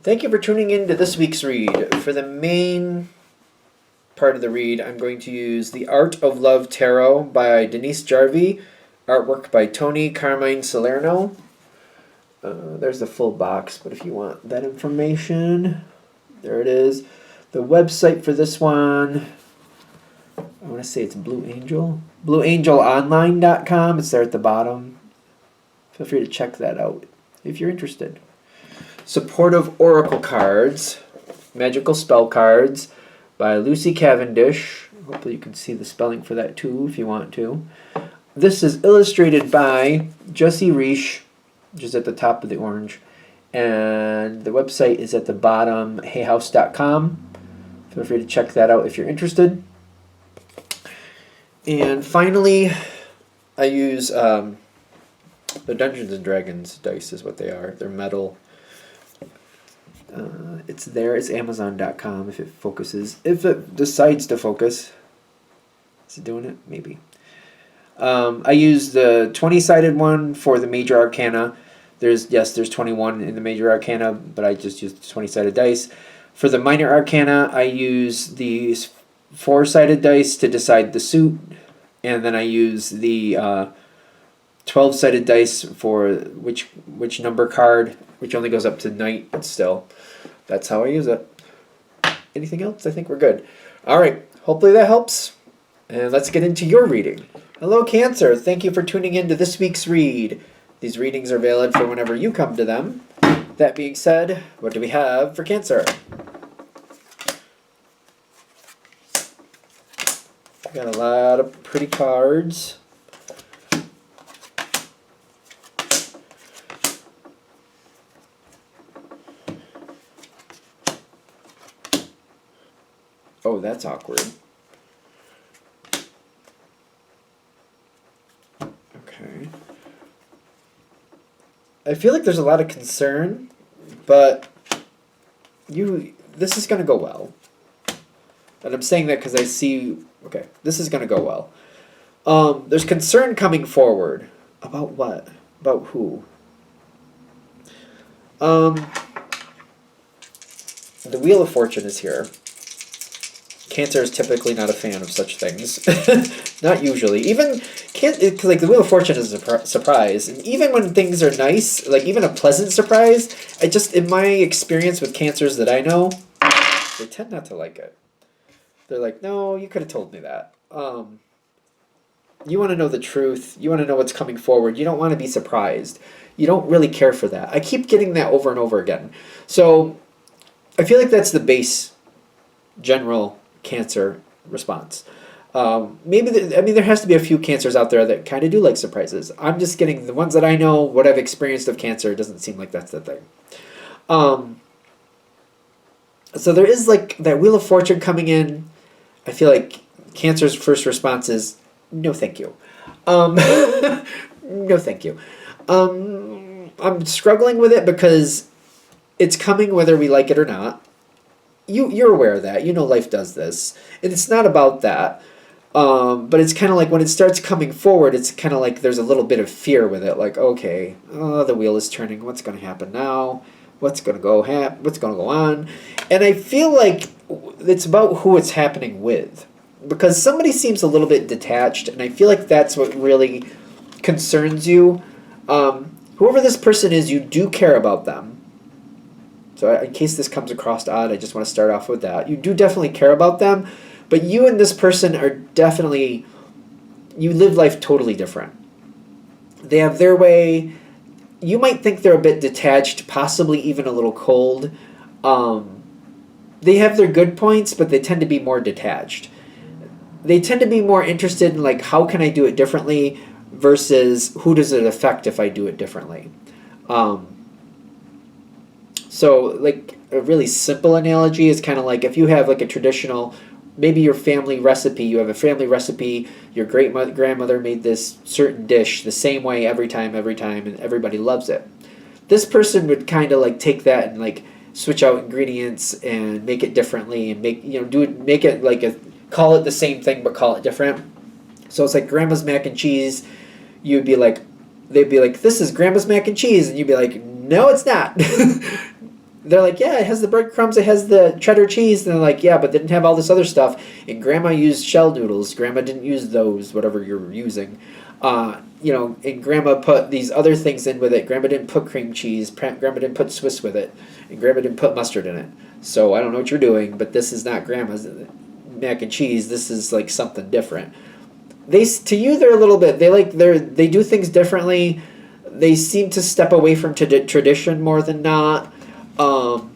Thank you for tuning in to this week's read. For the main part of the read, I'm going to use The Art of Love Tarot by Denise Jarvie, artwork by Tony Carmine Salerno. There's the full box, but if you want that information, there it is. The website for this one, I want to say it's Blue Angel. BlueAngelOnline.com. It's there at the bottom. Feel free to check that out if you're interested. Supportive Oracle Cards, Magical Spell Cards by Lucy Cavendish. Hopefully you can see the spelling for that too if you want to. This is illustrated by Jessie Reish, which is at the top of the orange. And the website is at the bottom, hayhouse.com. Feel free to check that out if you're interested. And finally, I use the Dungeons and Dragons dice is what they are. They're metal. It's there. It's Amazon.com if it focuses. If it decides to focus. Is it doing it? Maybe. I use the 20-sided one for the Major Arcana. There's 21 in the Major Arcana, but I just use the 20-sided dice. For the Minor Arcana, I use these 4-sided dice to decide the suit, and then I use the 12-sided dice for which number card, which only goes up to Knight, but still, that's how I use it. Anything else? I think we're good. All right, hopefully that helps, and let's get into your reading. Hello, Cancer. Thank you for tuning in to this week's read. These readings are valid for whenever you come to them. That being said, what do we have for Cancer? We got a lot of pretty cards. Oh, that's awkward. Okay. I feel like there's a lot of concern, but this is going to go well. And I'm saying that because I see, okay, this is going to go well. There's concern coming forward. About what? About who? The Wheel of Fortune is here. Cancer is typically not a fan of such things. Not usually. Even, like, the Wheel of Fortune is a surprise. And even when things are nice, like even a pleasant surprise, in my experience with Cancers that I know, they tend not to like it. They're like, no, you could have told me that. You want to know the truth. You want to know what's coming forward. You don't want to be surprised. You don't really care for that. I keep getting that over and over again. So I feel like that's the base general Cancer response. There has to be a few Cancers out there that kind of do like surprises. I'm just getting the ones that I know, what I've experienced of Cancer, it doesn't seem like that's the thing. So there is like that Wheel of Fortune coming in. I feel like Cancer's first response is, no thank you. No thank you. I'm struggling with it because it's coming whether we like it or not. You're aware of that. You know life does this. And it's not about that. But it's kind of like when it starts coming forward, it's kind of like there's a little bit of fear with it. Like, okay, the wheel is turning. What's going to happen now? What's going to go on? And I feel like it's about who it's happening with. Because somebody seems a little bit detached, and I feel like that's what really concerns you. Whoever this person is, you do care about them. So in case this comes across odd, I just want to start off with that. You do definitely care about them, but you and this person are definitely, you live life totally different. They have their way. You might think they're a bit detached, possibly even a little cold. They have their good points, but they tend to be more detached. They tend to be more interested in, like, how can I do it differently versus who does it affect if I do it differently. So, like, a really simple analogy is kind of like if you have, like, a traditional, maybe your family recipe, you have a family recipe, your great-grandmother made this certain dish the same way every time, and everybody loves it. This person would kind of, like, take that and, like, switch out ingredients and make it differently and make it like call it the same thing but call it different. So it's like grandma's mac and cheese. You'd be like, they'd be like, this is grandma's mac and cheese, and you'd be like, no, it's not. they're like, yeah, it has the breadcrumbs, it has the cheddar cheese. And they're like, yeah, but they didn't have all this other stuff. And Grandma used shell noodles. Grandma didn't use those, whatever you're using. And Grandma put these other things in with it. Grandma didn't put cream cheese. Grandma didn't put Swiss with it. And Grandma didn't put mustard in it. So I don't know what you're doing, but this is not Grandma's mac and cheese. This is like something different. To you, they're a little bit, they do things differently. They seem to step away from tradition more than not. And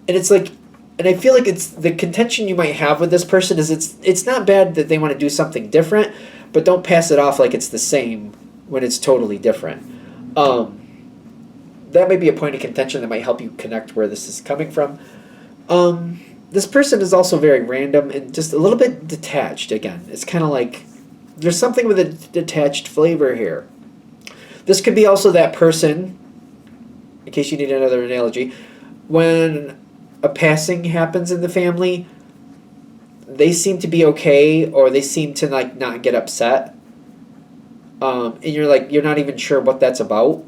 it's like, and I feel like it's the contention you might have with this person is it's not bad that they want to do something different, but don't pass it off like it's the same when it's totally different. That may be a point of contention that might help you connect where this is coming from. This person is also very random and just a little bit detached. Again, it's kind of like there's something with a detached flavor here. This could be also that person, in case you need another analogy, when a passing happens in the family, they seem to be okay, or they seem to like not get upset. And you're not even sure what that's about.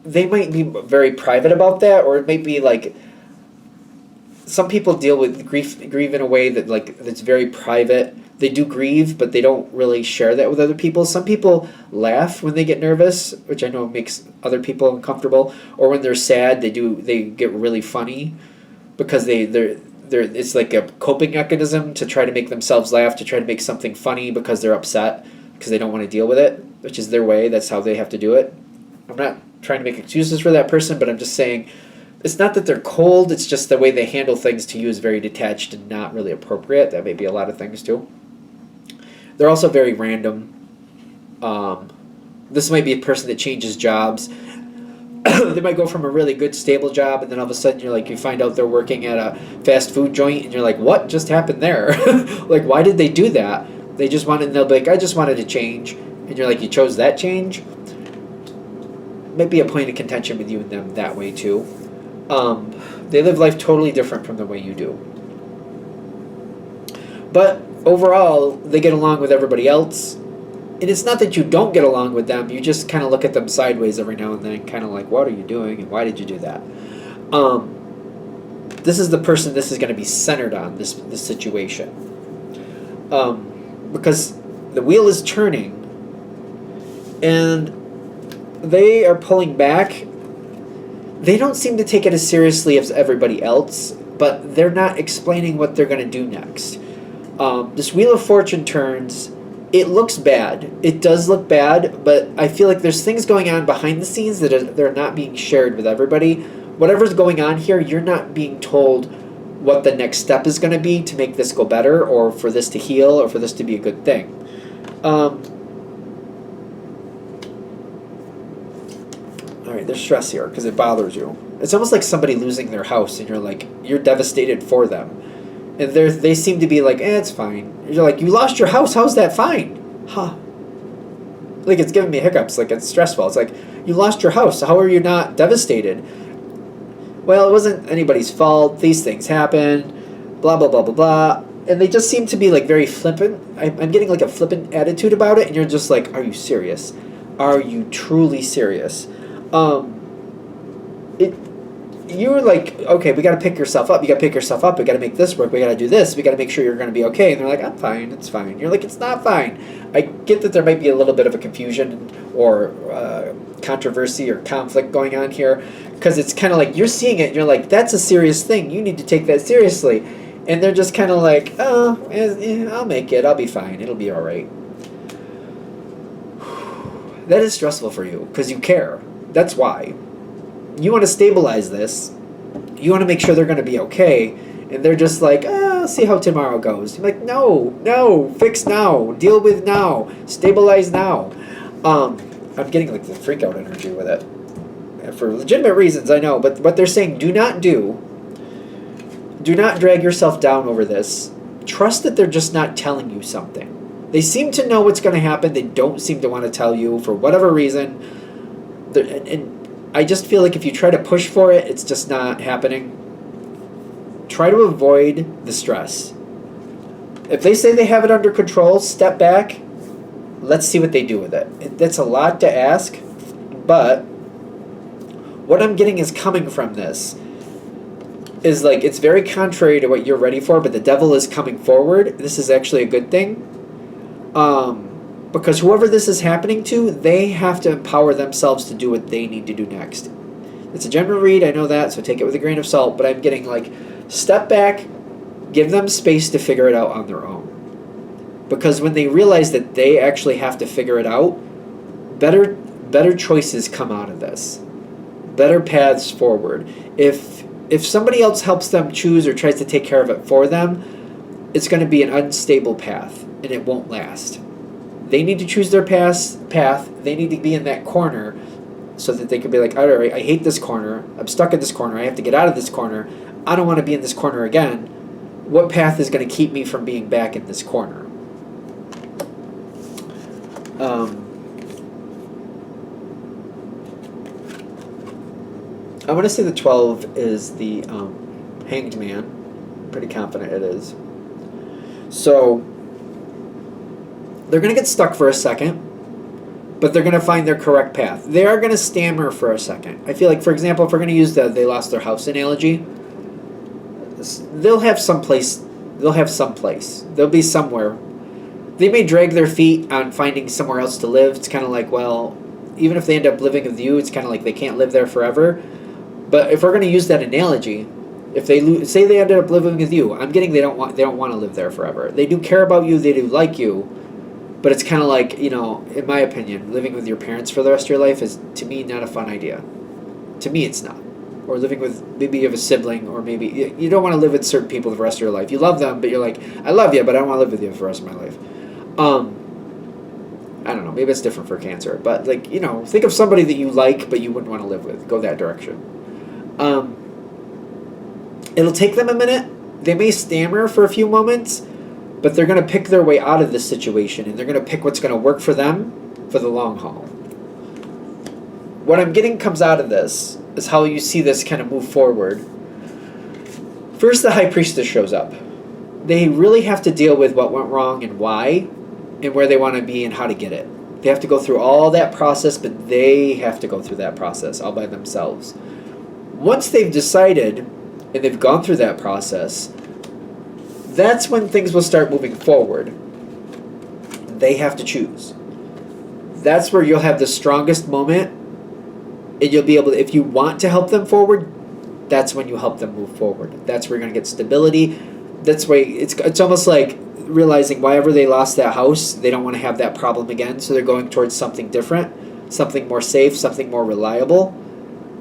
They might be very private about that, or it might be like some people deal with grieve in a way that's very private. They do grieve, but they don't really share that with other people. Some people laugh when they get nervous, which I know makes other people uncomfortable. Or when they're sad, they get really funny because they're it's like a coping mechanism to try to make themselves laugh, to try to make something funny because they're upset because they don't want to deal with it, which is their way. That's how they have to do it. I'm not trying to make excuses for that person, but I'm just saying it's not that they're cold, it's just the way they handle things to you is very detached and not really appropriate. That may be a lot of things too. They're also very random. This might be a person that changes jobs. They might go from a really good stable job and then all of a sudden you find out they're working at a fast food joint and you're like, what just happened there? Like, why did they do that? They'll be like, I just wanted to change. And you're like, you chose that change? Might be a point of contention with you and them that way too. They live life totally different from the way you do. But overall, they get along with everybody else. And it's not that you don't get along with them, you just kind of look at them sideways every now and then, kind of like, what are you doing and why did you do that? This is the person this is going to be centered on, this situation. Because the wheel is turning and they are pulling back. They don't seem to take it as seriously as everybody else, but they're not explaining what they're going to do next. This Wheel of Fortune turns. It looks bad. It does look bad, but I feel like there's things going on behind the scenes that they're not being shared with everybody. Whatever's going on here, you're not being told what the next step is going to be to make this go better, or for this to heal, or for this to be a good thing. Alright, there's stress here because it bothers you. It's almost like somebody losing their house and you're devastated for them. And they seem to be like, it's fine. You're like, you lost your house, how's that fine? Huh. Like, it's giving me hiccups, like, it's stressful. It's like, you lost your house, how are you not devastated? Well, it wasn't anybody's fault, these things happen, blah, blah, blah, blah, blah. And they just seem to be, like, very flippant. I'm getting, like, a flippant attitude about it, and you're just like, are you serious? Are you truly serious? You're like, okay, we got to pick yourself up. You got to pick yourself up. We got to make this work. We got to do this. We got to make sure you're going to be okay. And they're like, I'm fine. It's fine. You're like, it's not fine. I get that there might be a little bit of a confusion or controversy or conflict going on here because it's kind of like you're seeing it. And you're like, that's a serious thing. You need to take that seriously. And they're just kind of like, oh, I'll make it. I'll be fine. It'll be all right. That is stressful for you because you care. That's why. You want to stabilize this. You want to make sure they're going to be okay. And they're just like, I'll see how tomorrow goes. You're like, no, fix now. Deal with now. Stabilize now. I'm getting like the freak out energy with it. For legitimate reasons, I know. But what they're saying, do not drag yourself down over this. Trust that they're just not telling you something. They seem to know what's going to happen. They don't seem to want to tell you for whatever reason. And I just feel like if you try to push for it, it's just not happening. Try to avoid the stress. If they say they have it under control, step back. Let's see what they do with it. That's a lot to ask, but What I'm getting is coming from this is like, it's very contrary to what you're ready for, but the devil is coming forward. This is actually a good thing. Because whoever this is happening to, they have to empower themselves to do what they need to do next. It's a general read, I know that, so take it with a grain of salt, but I'm getting like, step back, give them space to figure it out on their own. Because when they realize that they actually have to figure it out, better choices come out of this. Better paths forward. If somebody else helps them choose or tries to take care of it for them, it's going to be an unstable path, and it won't last. They need to choose their path. They need to be in that corner so that they can be like, all right, I hate this corner. I'm stuck in this corner. I have to get out of this corner. I don't want to be in this corner again. What path is going to keep me from being back in this corner? I want to say the 12 is the Hanged Man. I'm pretty confident it is. So they're going to get stuck for a second, but they're going to find their correct path. They are going to stammer for a second. I feel like, for example, if we're going to use the they lost their house analogy, they'll have some place. They'll be somewhere. They may drag their feet on finding somewhere else to live. It's kind of like, well, even if they end up living with you, it's kind of like they can't live there forever. But if we're going to use that analogy, if they say they ended up living with you, I'm getting they don't want to live there forever. They do care about you. They do like you. But it's kind of like, in my opinion, living with your parents for the rest of your life is, to me, not a fun idea. To me, it's not. Or living with, maybe you have a sibling, or maybe, you don't want to live with certain people the rest of your life. You love them, but you're like, I love you, but I don't want to live with you for the rest of my life. I don't know, maybe it's different for cancer. But, like, think of somebody that you like, but you wouldn't want to live with. Go that direction. It'll take them a minute. They may stammer for a few moments, but they're going to pick their way out of this situation, and they're going to pick what's going to work for them for the long haul. What I'm getting comes out of this is how you see this kind of move forward. First, the High Priestess shows up. They really have to deal with what went wrong and why, and where they want to be and how to get it. They have to go through all that process, but they have to go through that process all by themselves. Once they've decided and they've gone through that process, that's when things will start moving forward. They have to choose. That's where you'll have the strongest moment, and you'll be able to, if you want to help them forward, that's when you help them move forward. That's where you're going to get stability. That's why it's almost like realizing why ever they lost that house, they don't want to have that problem again, so they're going towards something different, something more safe, something more reliable.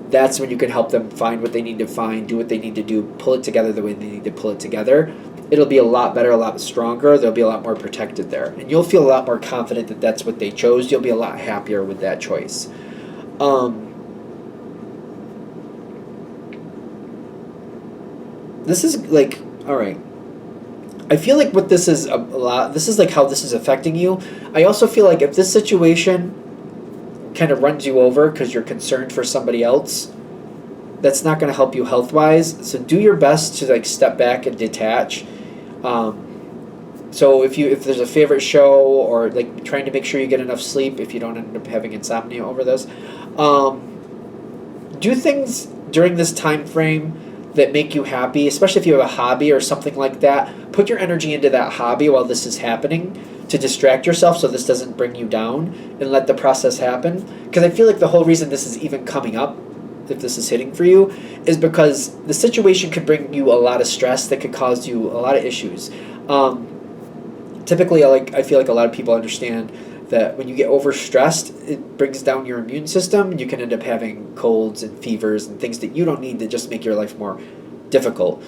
That's when you can help them find what they need to find, do what they need to do, pull it together the way they need to pull it together. It'll be a lot better, a lot stronger. They'll be a lot more protected there. And you'll feel a lot more confident that that's what they chose. You'll be a lot happier with that choice. This is like, all right. I feel like what this is this is like how this is affecting you. I also feel like if this situation kind of runs you over because you're concerned for somebody else, that's not going to help you health-wise. So do your best to like step back and detach. So if there's a favorite show, or like trying to make sure you get enough sleep if you don't end up having insomnia over this, do things during this time frame that make you happy, especially if you have a hobby or something like that. Put your energy into that hobby while this is happening to distract yourself so this doesn't bring you down, and let the process happen. Because I feel like the whole reason this is even coming up, if this is hitting for you, is because the situation could bring you a lot of stress that could cause you a lot of issues. Typically, I feel like a lot of people understand that when you get overstressed, it brings down your immune system. You can end up having colds and fevers and things that you don't need to just make your life more difficult.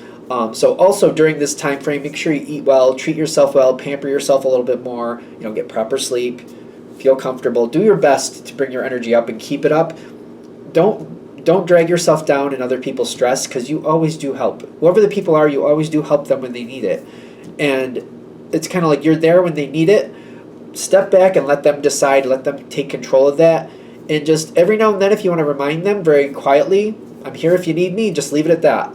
So also during this time frame, make sure you eat well, treat yourself well, pamper yourself a little bit more, get proper sleep, feel comfortable, do your best to bring your energy up and keep it up. Don't drag yourself down in other people's stress, because you always do help. Whoever the people are, you always do help them when they need it. And it's kind of like you're there when they need it. Step back and let them decide, let them take control of that. And just every now and then, if you want to remind them very quietly, I'm here if you need me, just leave it at that.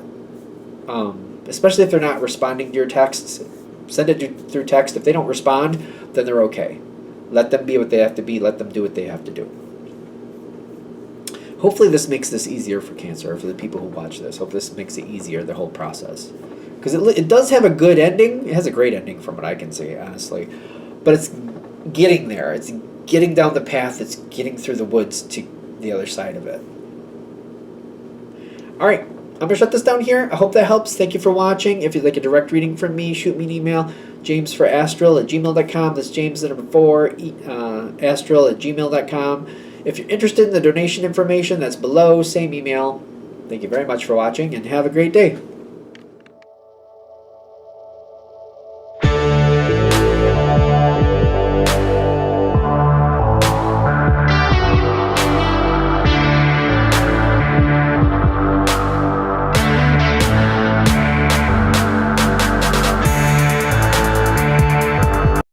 Especially if they're not responding to your texts, send it through text. If they don't respond, then they're okay. Let them be what they have to be. Let them do what they have to do. Hopefully this makes this easier for cancer, or for the people who watch this. Hope this makes it easier, the whole process. Because it does have a good ending. It has a great ending from what I can see, honestly. But it's getting there. It's getting down the path. It's getting through the woods to the other side of it. All right. I'm going to shut this down here. I hope that helps. Thank you for watching. If you'd like a direct reading from me, shoot me an email. jamesforastral@gmail.com. That's James the number 4, astral@gmail.com. If you're interested in the donation information, that's below. Same email. Thank you very much for watching, and have a great day.